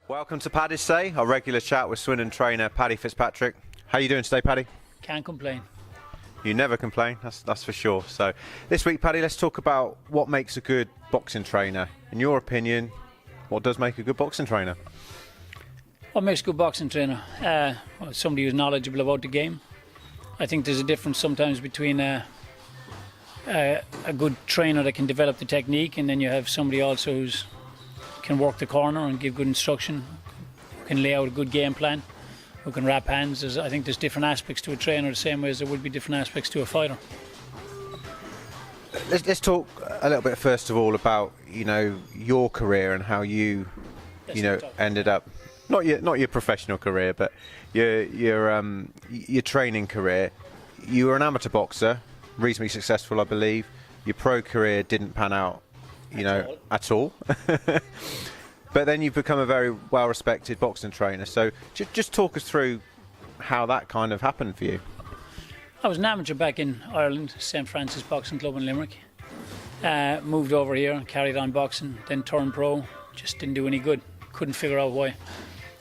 Welcome to Paddy's Say, our regular chat with Swindon trainer Paddy Fitzpatrick. How are you doing today, Paddy? Can't complain. You never complain, that's for sure. So this week, Paddy, let's talk about what makes a good boxing trainer. In your opinion, what does make a good boxing trainer? What makes a good boxing trainer? Somebody who's knowledgeable about the game. I think there's a difference sometimes between a good trainer that can develop the technique, and then you have somebody also who's can work the corner and give good instruction, who can lay out a good game plan, who can wrap hands. I think there's different aspects to a trainer the same way as there would be different aspects to a fighter. Let's talk a little bit first of all about your career and how you ended up not your professional career, but your training career. You were an amateur boxer, reasonably successful, I believe. Your pro career didn't pan out at all. But then you've become a very well-respected boxing trainer. So just talk us through how that kind of happened for you. I was an amateur back in Ireland, St. Francis Boxing Club in Limerick. Moved over here, carried on boxing, then turned pro. Just didn't do any good. Couldn't figure out why.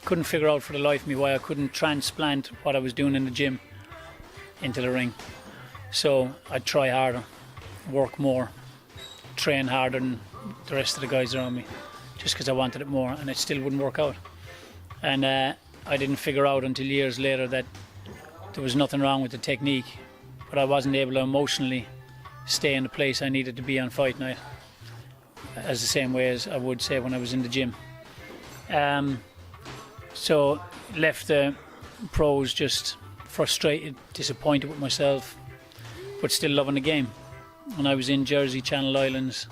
Couldn't figure out for the life of me why I couldn't transplant what I was doing in the gym into the ring. So I'd try harder, work more, train harder than the rest of the guys around me, just because I wanted it more, and it still wouldn't work out. And I didn't figure out until years later that there was nothing wrong with the technique, but I wasn't able to emotionally stay in the place I needed to be on fight night, as the same way as I would say when I was in the gym. So left the pros just frustrated, disappointed with myself, but still loving the game. When I was in Jersey, Channel Islands,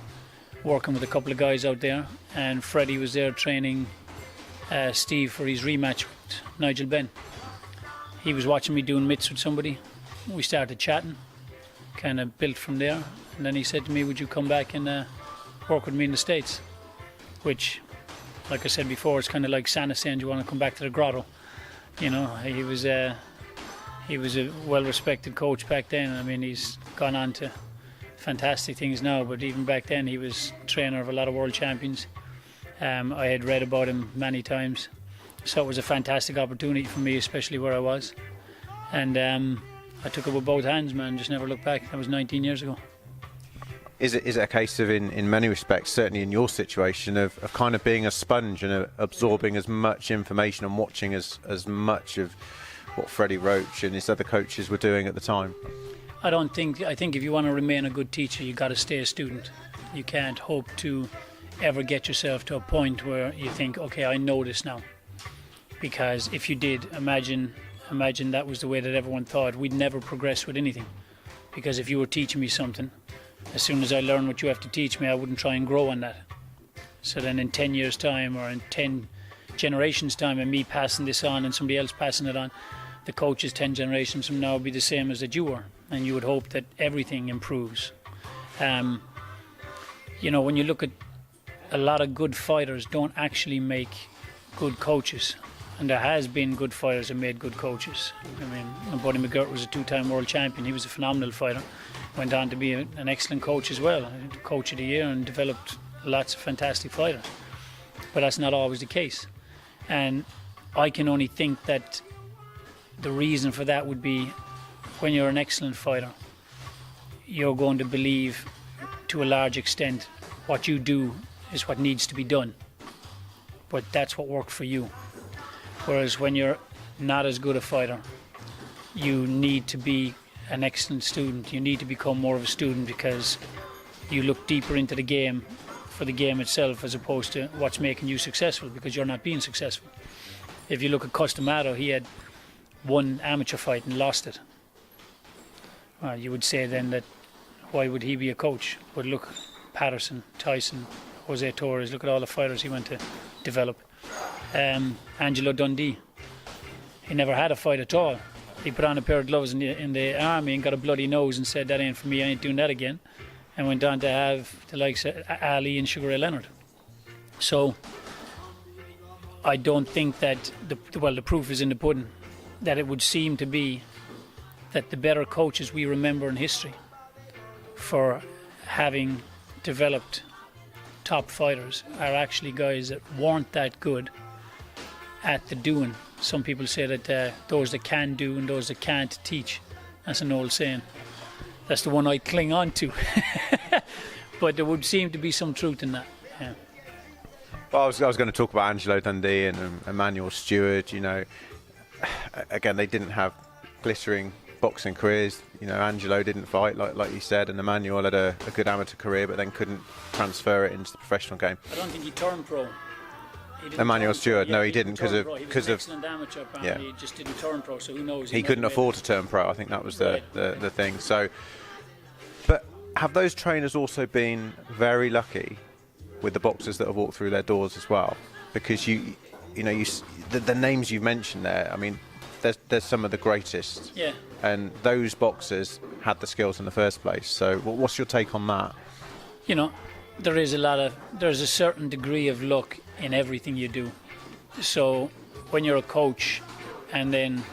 working with a couple of guys out there, and Freddie was there training Steve for his rematch with Nigel Benn. He was watching me doing mitts with somebody. We started chatting, kind of built from there, and then he said to me, would you come back and work with me in the States? Which, like I said before, it's kind of like Santa saying, do you want to come back to the grotto? He was a well-respected coach back then. I mean, he's gone on to fantastic things now, but even back then he was trainer of a lot of world champions. I had read about him many times, so it was a fantastic opportunity for me, especially where I was, and I took it with both hands, man. Just never looked back. That was 19 years ago. Is it a case of, in many respects, certainly in your situation, of kind of being a sponge and absorbing as much information and watching as much of what Freddie Roach and his other coaches were doing at the time? I think if you want to remain a good teacher, you got to stay a student. You can't hope to ever get yourself to a point where you think, okay, I know this now. Because if you did, imagine that was the way that everyone thought, we'd never progress with anything. Because if you were teaching me something, as soon as I learn what you have to teach me, I wouldn't try and grow on that. So then in 10 years' time, or in 10 generations' time, and me passing this on and somebody else passing it on, the coaches 10 generations from now will be the same as that you were, and you would hope that everything improves. When you look at a lot of good fighters don't actually make good coaches, and there has been good fighters that made good coaches. I mean, Buddy McGirt was a 2-time world champion. He was a phenomenal fighter, went on to be an excellent coach as well, coach of the year, and developed lots of fantastic fighters. But that's not always the case, and I can only think that the reason for that would be, when you're an excellent fighter, you're going to believe to a large extent what you do is what needs to be done, but that's what worked for you. Whereas when you're not as good a fighter, you need to be an excellent student. You need to become more of a student, because you look deeper into the game for the game itself, as opposed to what's making you successful, because you're not being successful. If you look at Customato, he had one amateur fight and lost it. You would say then that why would he be a coach? But look, Patterson, Tyson, Jose Torres, look at all the fighters he went to develop. Angelo Dundee, he never had a fight at all. He put on a pair of gloves in the army and got a bloody nose and said, that ain't for me, I ain't doing that again, and went on to have the likes of Ali and Sugar Ray Leonard. So I don't think that the proof is in the pudding, that it would seem to be that the better coaches we remember in history for having developed top fighters are actually guys that weren't that good, at the doing. Some people say that those that can do and those that can't teach. That's an old saying. That's the one I cling on to. But there would seem to be some truth in that. Yeah. Well, I was going to talk about Angelo Dundee and Emmanuel Stewart. You know, again, they didn't have glittering boxing careers. You know, Angelo didn't fight like you said, and Emmanuel had a good amateur career, but then couldn't transfer it into the professional game. I don't think he turned pro. Emmanuel Stewart, pro. Yeah, no, he didn't because of he was an excellent amateur. Apparently, he just didn't turn pro. So who knows? He couldn't afford to turn pro. I think that was the thing. So, but have those trainers also been very lucky with the boxers that have walked through their doors as well? Because the names you've mentioned there, I mean, there's some of the greatest. Yeah. And those boxers had the skills in the first place. So what's your take on that? You know, there's a certain degree of luck in everything you do. So when you're a coach and then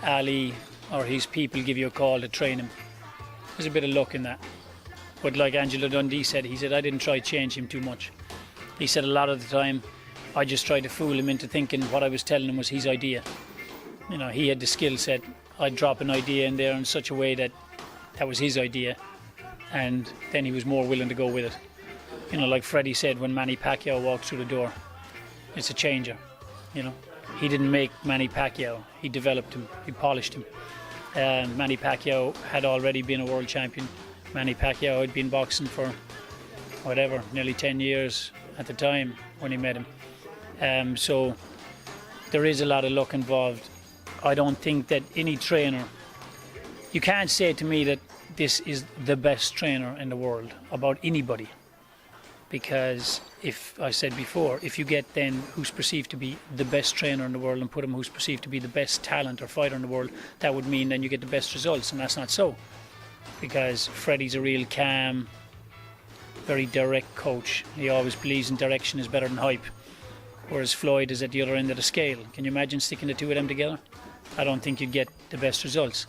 Ali or his people give you a call to train him, there's a bit of luck in that. But like Angelo Dundee said, he said, I didn't try to change him too much. He said a lot of the time, I just tried to fool him into thinking what I was telling him was his idea. You know, he had the skill set. I'd drop an idea in there in such a way that was his idea. And then he was more willing to go with it. You know, like Freddie said when Manny Pacquiao walked through the door, it's a changer. You know, he didn't make Manny Pacquiao. He developed him. He polished him. Manny Pacquiao had already been a world champion. Manny Pacquiao had been boxing for nearly 10 years at the time when he met him. So there is a lot of luck involved. I don't think that any trainer, you can't say to me that this is the best trainer in the world about anybody. Because if I said before, if you get then who's perceived to be the best trainer in the world and put him who's perceived to be the best talent or fighter in the world, that would mean then you get the best results, and that's not so. Because Freddie's a real calm, very direct coach. He always believes in direction is better than hype. Whereas Floyd is at the other end of the scale. Can you imagine sticking the two of them together? I don't think you'd get the best results.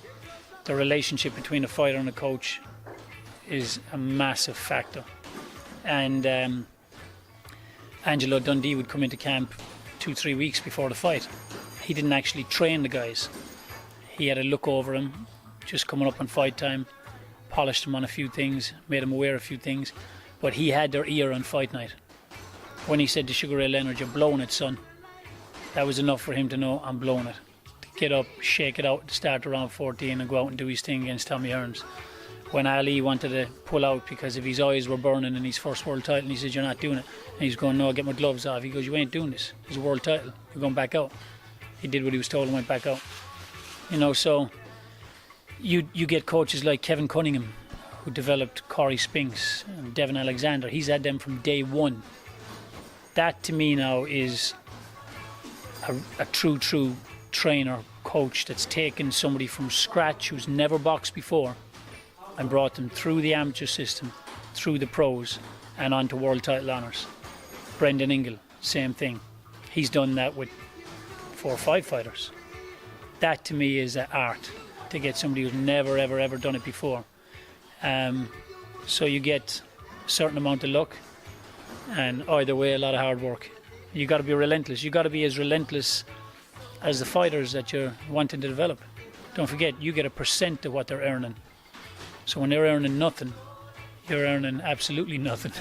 The relationship between a fighter and a coach is a massive factor. And Angelo Dundee would come into camp 2-3 weeks before the fight. He didn't actually train the guys. He had a look over him, just coming up on fight time, polished him on a few things, made him aware of a few things, but he had their ear on fight night. When he said to Sugar Ray Leonard, "You're blowing it, son," that was enough for him to know, I'm blowing it. To get up, shake it out, start around 14 and go out and do his thing against Tommy Hearns. When Ali wanted to pull out because if his eyes were burning in his first world title, and he said, "You're not doing it," and he's going, "No, I'll get my gloves off." He goes, "You ain't doing this. It's a world title. You're going back out." He did what he was told and went back out. You know, so you get coaches like Kevin Cunningham, who developed Corey Spinks and Devin Alexander. He's had them from day one. That to me now is a true trainer, coach that's taken somebody from scratch who's never boxed before and brought them through the amateur system, through the pros, and on to world title honours. Brendan Ingle, same thing. He's done that with 4 or 5 fighters. That to me is an art, to get somebody who's never, ever done it before. So you get a certain amount of luck, and either way, a lot of hard work. You got to be relentless. You got to be as relentless as the fighters that you're wanting to develop. Don't forget, you get a percent of what they're earning. So when they're earning nothing, you're earning absolutely nothing.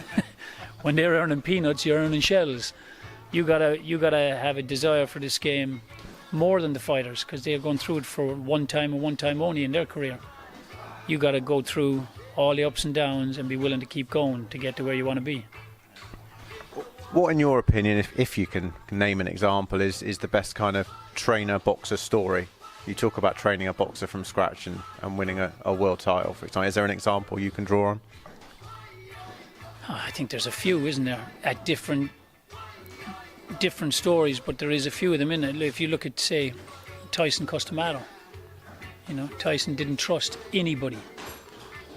When they're earning peanuts, you're earning shells. You gotta have a desire for this game more than the fighters, because they're going through it for one time and one time only in their career. You gotta go through all the ups and downs and be willing to keep going to get to where you want to be. What, in your opinion, if you can name an example, is the best kind of trainer-boxer story? You talk about training a boxer from scratch and winning a world title, for example. Is there an example you can draw on? Oh, I think there's a few, isn't there, at different stories, but there is a few of them in it. If you look at, say, Tyson Customato, you know, Tyson didn't trust anybody.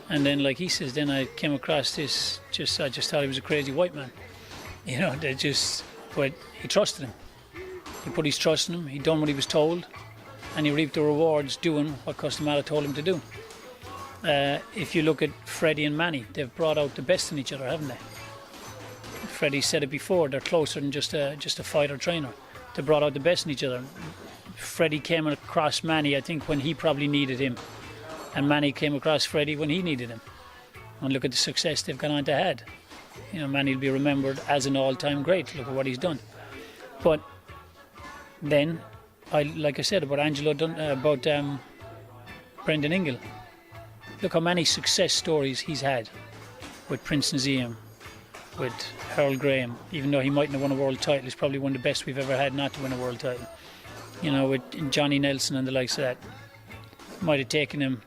And then, like he says, then I came across this, I just thought he was a crazy white man. You know, but he trusted him. He put his trust in him, he done what he was told, and he reaped the rewards doing what Customato told him to do. If you look at Freddie and Manny, they've brought out the best in each other, haven't they? Freddie said it before, they're closer than just a fighter trainer. They brought out the best in each other. Freddie came across Manny, I think, when he probably needed him. And Manny came across Freddie when he needed him. And look at the success they've gone on to had. You know, Manny will be remembered as an all-time great. Look at what he's done. But then, like I said about Brendan Ingle. Look how many success stories he's had with Prince Nazim, with Earl Graham. Even though he mightn't have won a world title, he's probably one of the best we've ever had not to win a world title. You know, with Johnny Nelson and the likes of that. Might have taken him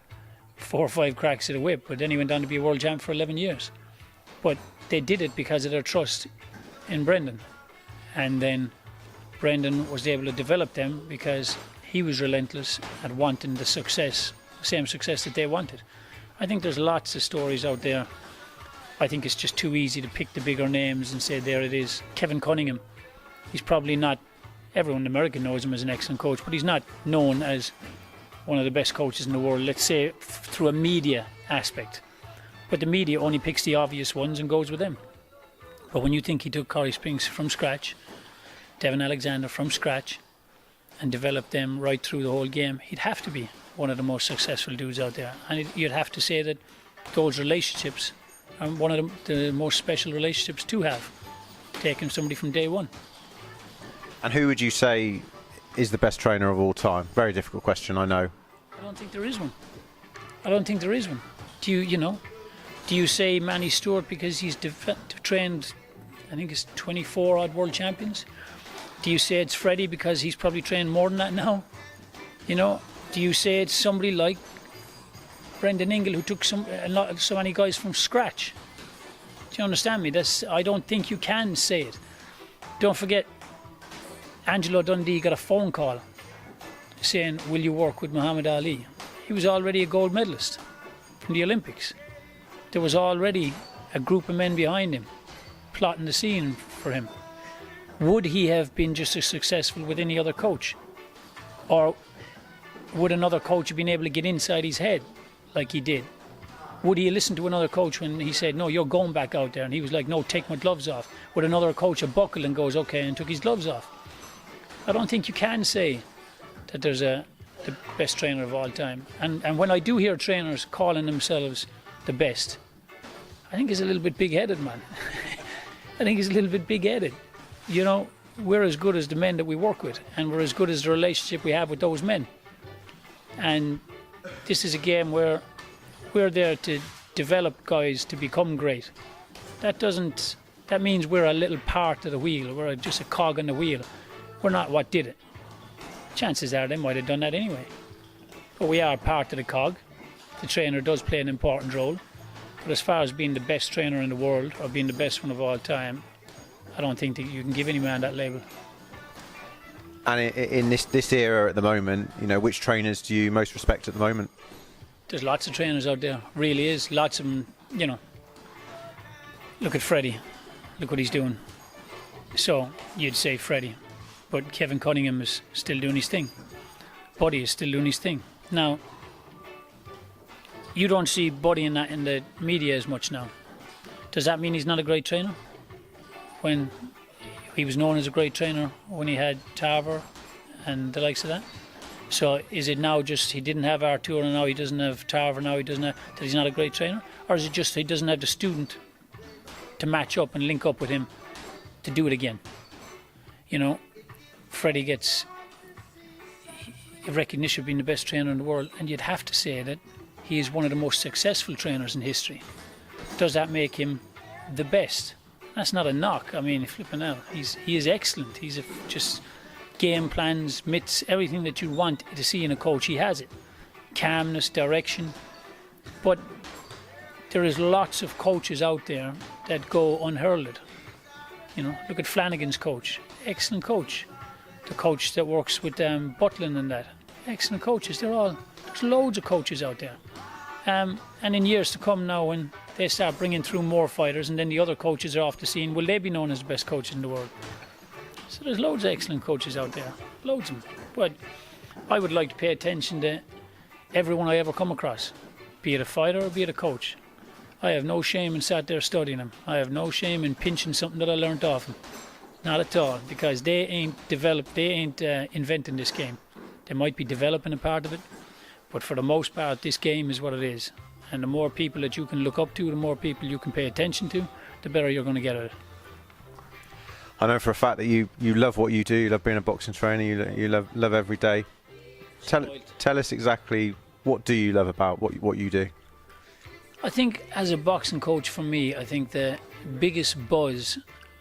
4 or 5 cracks at a whip, but then he went on to be a world champ for 11 years. But they did it because of their trust in Brendan. And then Brendan was able to develop them because he was relentless at wanting the success, the same success that they wanted. I think there's lots of stories out there. I think it's just too easy to pick the bigger names and say, there it is. Kevin Cunningham, he's probably not, everyone in America knows him as an excellent coach, but he's not known as one of the best coaches in the world, let's say through a media aspect. But the media only picks the obvious ones and goes with them. But when you think he took Corey Spinks from scratch, Devin Alexander from scratch, and developed them right through the whole game, he'd have to be one of the most successful dudes out there. And you'd have to say that those relationships are one of the most special relationships to have, taking somebody from day one. And who would you say is the best trainer of all time? Very difficult question, I know. I don't think there is one. I don't think there is one. Do you say Manny Stewart because he's trained, I think it's 24 odd world champions? Do you say it's Freddie because he's probably trained more than that now? You know, do you say it's somebody like Brendan Ingle who took so many guys from scratch? Do you understand me? I don't think you can say it. Don't forget, Angelo Dundee got a phone call saying, will you work with Muhammad Ali? He was already a gold medalist from the Olympics. There was already a group of men behind him plotting the scene for him. Would he have been just as successful with any other coach? Or would another coach have been able to get inside his head like he did? Would he listen to another coach when he said, no, you're going back out there? And he was like, no, take my gloves off. Would another coach have buckled and goes, okay, and took his gloves off? I don't think you can say that there's the best trainer of all time. And when I do hear trainers calling themselves the best, I think he's a little bit big-headed, man. I think he's a little bit big-headed. You know, we're as good as the men that we work with, and we're as good as the relationship we have with those men. And this is a game where we're there to develop guys to become great. That means we're a little part of the wheel. We're just a cog in the wheel. We're not what did it. Chances are they might have done that anyway. But we are part of the cog. The trainer does play an important role. But as far as being the best trainer in the world, or being the best one of all time, I don't think that you can give any man that label. And in this era at the moment, you know, which trainers do you most respect at the moment? There's lots of trainers out there, really is. Lots of them, you know. Look at Freddie. Look what he's doing. So, you'd say Freddie. But Kevin Cunningham is still doing his thing. Buddy is still doing his thing. Now, you don't see Buddy in the media as much now. Does that mean he's not a great trainer? When he was known as a great trainer when he had Tarver and the likes of that. So is it now just he didn't have Artur and now he doesn't have Tarver, now he doesn't have, that he's not a great trainer? Or is it just he doesn't have the student to match up and link up with him to do it again? You know, Freddie gets recognition of being the best trainer in the world, and you'd have to say that he is one of the most successful trainers in history. Does that make him the best? That's not a knock. I mean, flipping out, he is excellent. He's just game plans, mitts, everything that you want to see in a coach. He has it. Calmness, direction. But there is lots of coaches out there that go unheralded. You know, look at Flanagan's coach, excellent coach. The coach that works with Butlin and that, excellent coaches. There's loads of coaches out there. And in years to come now, when they start bringing through more fighters and then the other coaches are off the scene, will they be known as the best coaches in the world? So there's loads of excellent coaches out there, loads of them. But I would like to pay attention to everyone I ever come across, be it a fighter or be it a coach. I have no shame in sat there studying them. I have no shame in pinching something that I learnt off them. Not at all, because they ain't developed, they ain't inventing this game. They might be developing a part of it, but for the most part, this game is what it is. And the more people that you can look up to, the more people you can pay attention to, the better you're going to get at it. I know for a fact that you love what you do. You love being a boxing trainer. You love every day. Tell us exactly, what do you love about what you do? I think as a boxing coach, for me, I think the biggest buzz,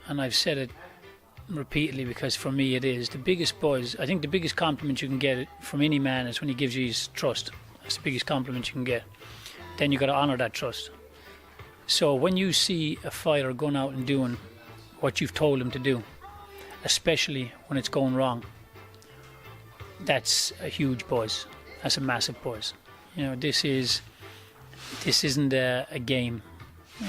and I've said it repeatedly because for me it is, the biggest buzz, I think the biggest compliment you can get from any man is when he gives you his trust. That's the biggest compliment you can get. Then you got to honour that trust. So when you see a fighter going out and doing what you've told him to do, especially when it's going wrong, that's a huge buzz. That's a massive buzz. You know, this isn't a game.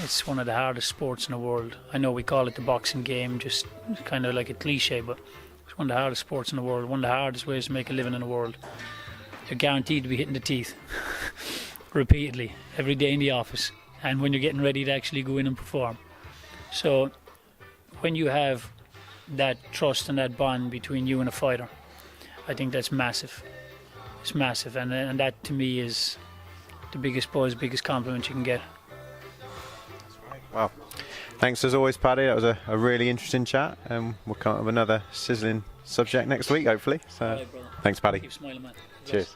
It's one of the hardest sports in the world. I know we call it the boxing game, just kind of like a cliche, but it's one of the hardest sports in the world, one of the hardest ways to make a living in the world. You're guaranteed to be hitting the teeth repeatedly, every day in the office, and when you're getting ready to actually go in and perform. So when you have that trust and that bond between you and a fighter, I think that's massive. It's massive, and that to me is the biggest buzz, biggest compliment you can get. Wow. Thanks as always, Paddy. That was a really interesting chat, and we'll come up with another sizzling subject next week, hopefully. So, All right, brother. thanks, Paddy. Keep smiling, man. Cheers.